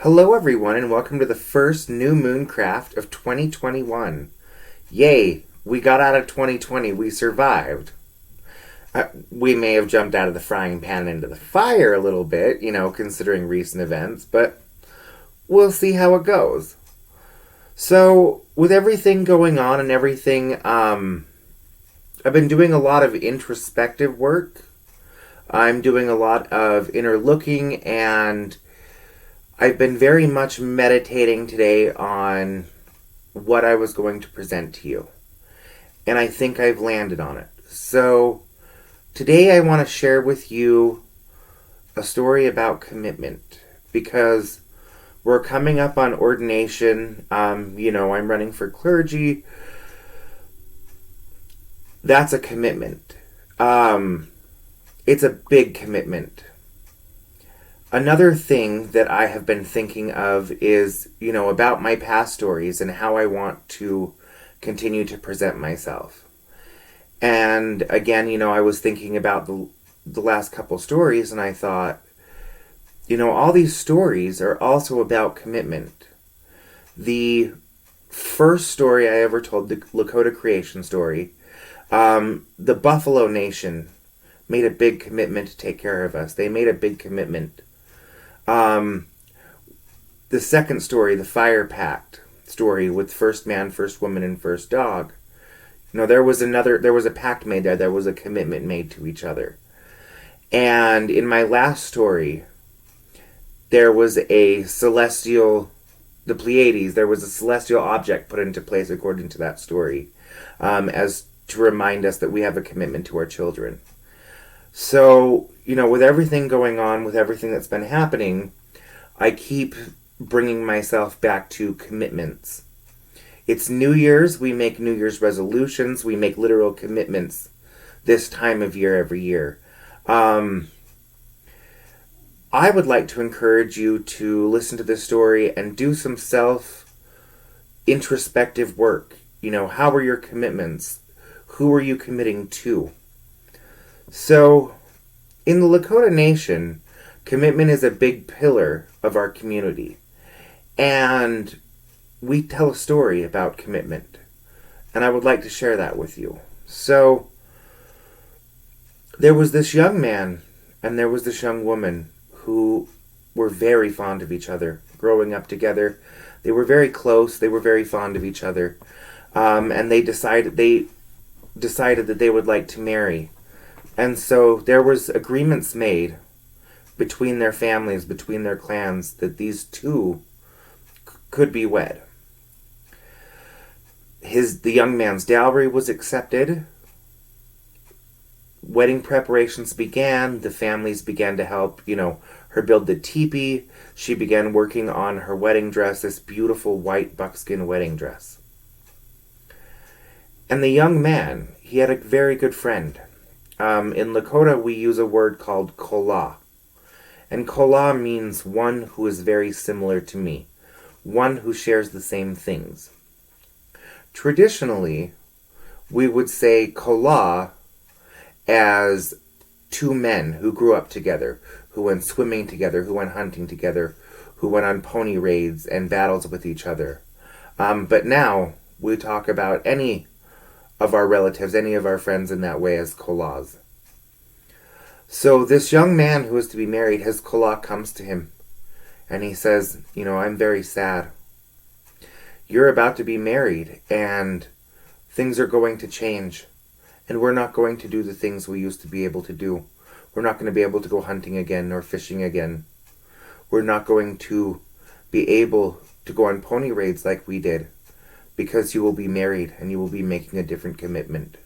Hello, everyone, and welcome to the first new Mooncraft of 2021. Yay, we got out of 2020. We survived. We may have jumped out of the frying pan into the fire a little bit, considering recent events, but we'll see how it goes. So, with everything going on and everything, I've been doing a lot of introspective work. I'm doing a lot of inner looking, and I've been very much meditating today on what I was going to present to you. And I think I've landed on it. So, today I want to share with you a story about commitment. Because we're coming up on ordination. I'm running for clergy. That's a commitment. It's a big commitment. Another thing that I have been thinking of is, about my past stories and how I want to continue to present myself. And again, I was thinking about the last couple stories, and I thought, all these stories are also about commitment. The first story I ever told, the Lakota creation story, the Buffalo Nation made a big commitment to take care of us. They made a big commitment. The second story, the Fire Pact story with first man, first woman, and first dog. There was a pact made there. There was a commitment made to each other. And in my last story, there was the Pleiades, there was a celestial object put into place according to that story, as to remind us that we have a commitment to our children. So, with everything going on, with everything that's been happening, I keep bringing myself back to commitments. It's New Year's. We make New Year's resolutions. We make literal commitments this time of year every year. I would like to encourage you to listen to this story and do some self-introspective work. How are your commitments? Who are you committing to? So, in the Lakota Nation, commitment is a big pillar of our community. And we tell a story about commitment. And I would like to share that with you. So, there was this young man and there was this young woman who were very fond of each other. Growing up together, they were very close. They were very fond of each other. And they decided that they would like to marry. And so there was agreements made between their families, between their clans, that these two could be wed. The young man's dowry was accepted. Wedding preparations began. The families began to help, her build the teepee. She began working on her wedding dress, this beautiful white buckskin wedding dress. And the young man, he had a very good friend. In Lakota, we use a word called kola. And kola means one who is very similar to me. One who shares the same things. Traditionally, we would say kola as two men who grew up together, who went swimming together, who went hunting together, who went on pony raids and battles with each other. But now, we talk about any of our relatives, any of our friends in that way as kolas. So this young man who is to be married, his kola comes to him and he says, I'm very sad. You're about to be married and things are going to change and we're not going to do the things we used to be able to do. We're not going to be able to go hunting again or fishing again. We're not going to be able to go on pony raids like we did. Because you will be married and you will be making a different commitment.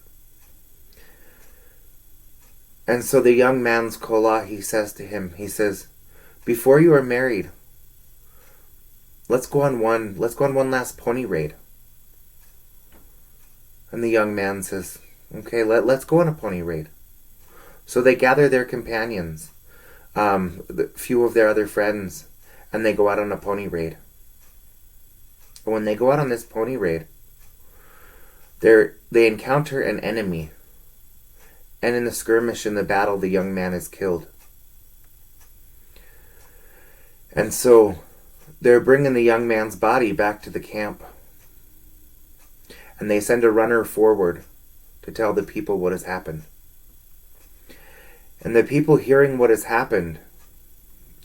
And so the young man's kola, he says to him, before you are married, let's go on one last pony raid. And the young man says, okay, let's go on a pony raid. So they gather their companions, a few of their other friends, and they go out on a pony raid. But when they go out on this pony raid, they encounter an enemy. And in the skirmish, in the battle, the young man is killed. And so They're bringing the young man's body back to the camp. And they send a runner forward to tell the people what has happened. And the people hearing what has happened,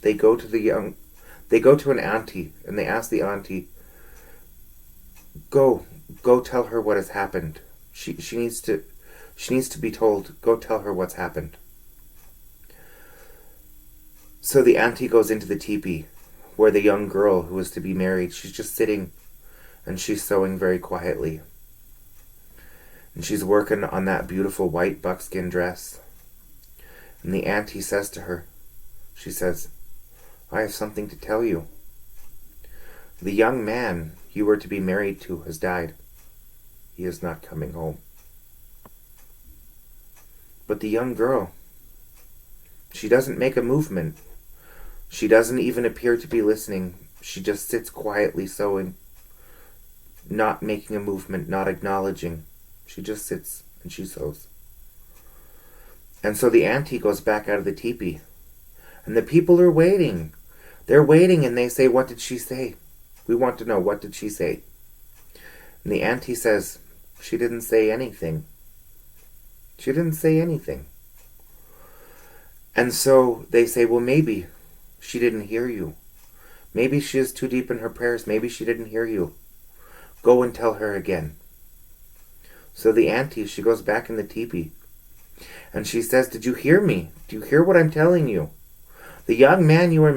they go to an auntie and they ask the auntie, go tell her what has happened. She needs to be told, go tell her what's happened. So the auntie goes into the teepee where the young girl who was to be married, she's just sitting and she's sewing very quietly. And she's working on that beautiful white buckskin dress. And the auntie says to her, she says, I have something to tell you. The young man you were to be married to has died. He is not coming home. But the young girl, she doesn't make a movement. She doesn't even appear to be listening. She just sits quietly sewing, not making a movement, not acknowledging. She just sits and she sews. And so the auntie goes back out of the teepee. And the people are waiting. They're waiting and they say, what did she say? We want to know, what did she say? And the auntie says, she didn't say anything. She didn't say anything. And so they say, well, maybe she didn't hear you. Maybe she is too deep in her prayers. Maybe she didn't hear you. Go and tell her again. So the auntie, she goes back in the teepee. And she says, did you hear me? Do you hear what I'm telling you? The young man you were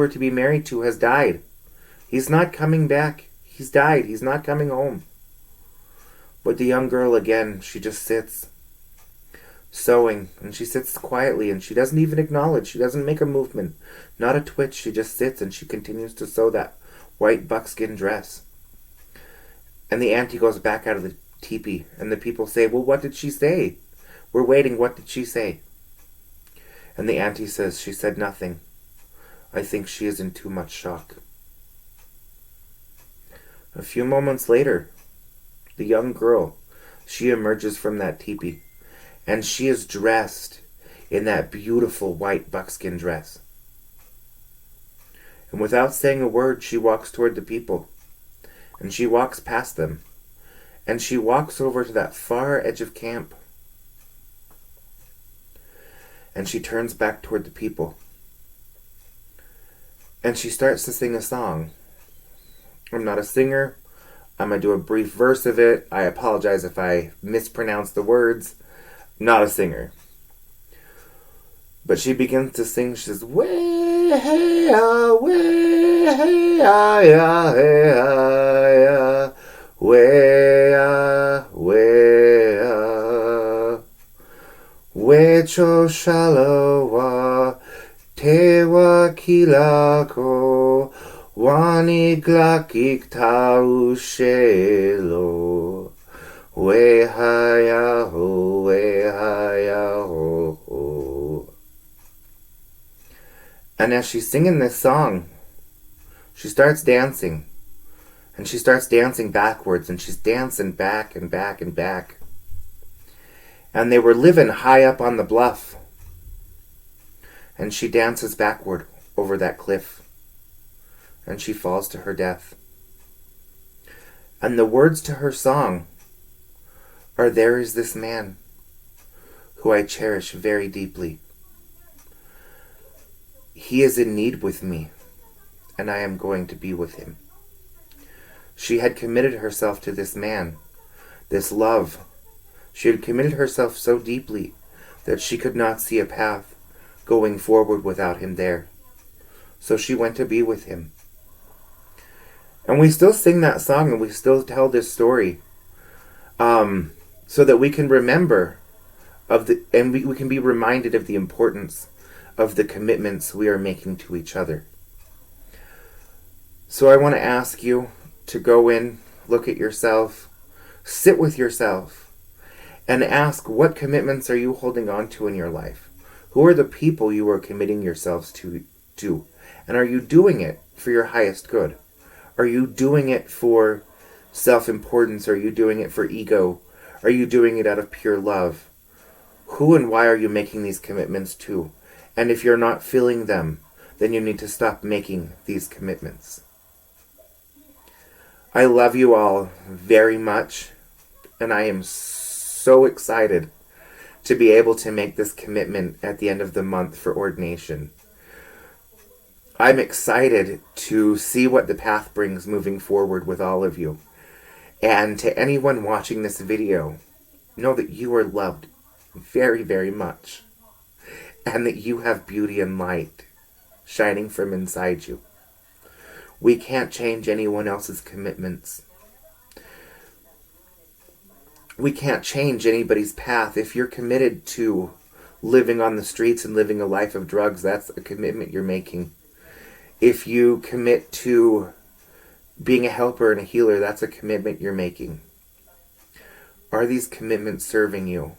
to be married to has died. He's not coming back. He's died. He's not coming home. But the young girl, again, she just sits sewing, and she sits quietly, and she doesn't even acknowledge. She doesn't make a movement, not a twitch. She just sits, and she continues to sew that white buckskin dress. And the auntie goes back out of the teepee, and the people say, well, what did she say? We're waiting. What did she say? And the auntie says, she said nothing. I think she is in too much shock. A few moments later, the young girl, she emerges from that teepee, and she is dressed in that beautiful white buckskin dress. And without saying a word, she walks toward the people, and she walks past them, and she walks over to that far edge of camp, and she turns back toward the people, and she starts to sing a song. I'm not a singer. I'm going to do a brief verse of it. I apologize if I mispronounce the words. Not a singer. But she begins to sing. She says, way, hey, way, hey, ya, hey, ya, way, way, cho, shalowa, tewa, kilako, wani, glakik, tau, shelo. Way hi ho, way hi ho. And as she's singing this song, she starts dancing. And she starts dancing backwards, and she's dancing back and back and back. And they were living high up on the bluff. And she dances backward over that cliff. And she falls to her death. And the words to her song are, there is this man who I cherish very deeply. He is in need with me, and I am going to be with him. She had committed herself to this man, this love. She had committed herself so deeply that she could not see a path going forward without him there. So she went to be with him. And we still sing that song, and we still tell this story. So that we can remember we can be reminded of the importance of the commitments we are making to each other. So I want to ask you to go in, look at yourself, sit with yourself, and ask, what commitments are you holding on to in your life? Who are the people you are committing yourselves to? And are you doing it for your highest good? Are you doing it for self-importance? Are you doing it for ego? Are you doing it out of pure love? Who and why are you making these commitments to? And if you're not feeling them, then you need to stop making these commitments. I love you all very much, and I am so excited to be able to make this commitment at the end of the month for ordination. I'm excited to see what the path brings moving forward with all of you. And to anyone watching this video, know that you are loved very, very much, and that you have beauty and light shining from inside you. We can't change anyone else's commitments. We can't change anybody's path. If you're committed to living on the streets and living a life of drugs, that's a commitment you're making. If you commit to being a helper and a healer, that's a commitment you're making. Are these commitments serving you?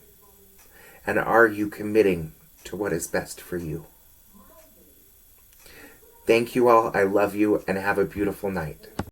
And are you committing to what is best for you? Thank you all. I love you, and have a beautiful night.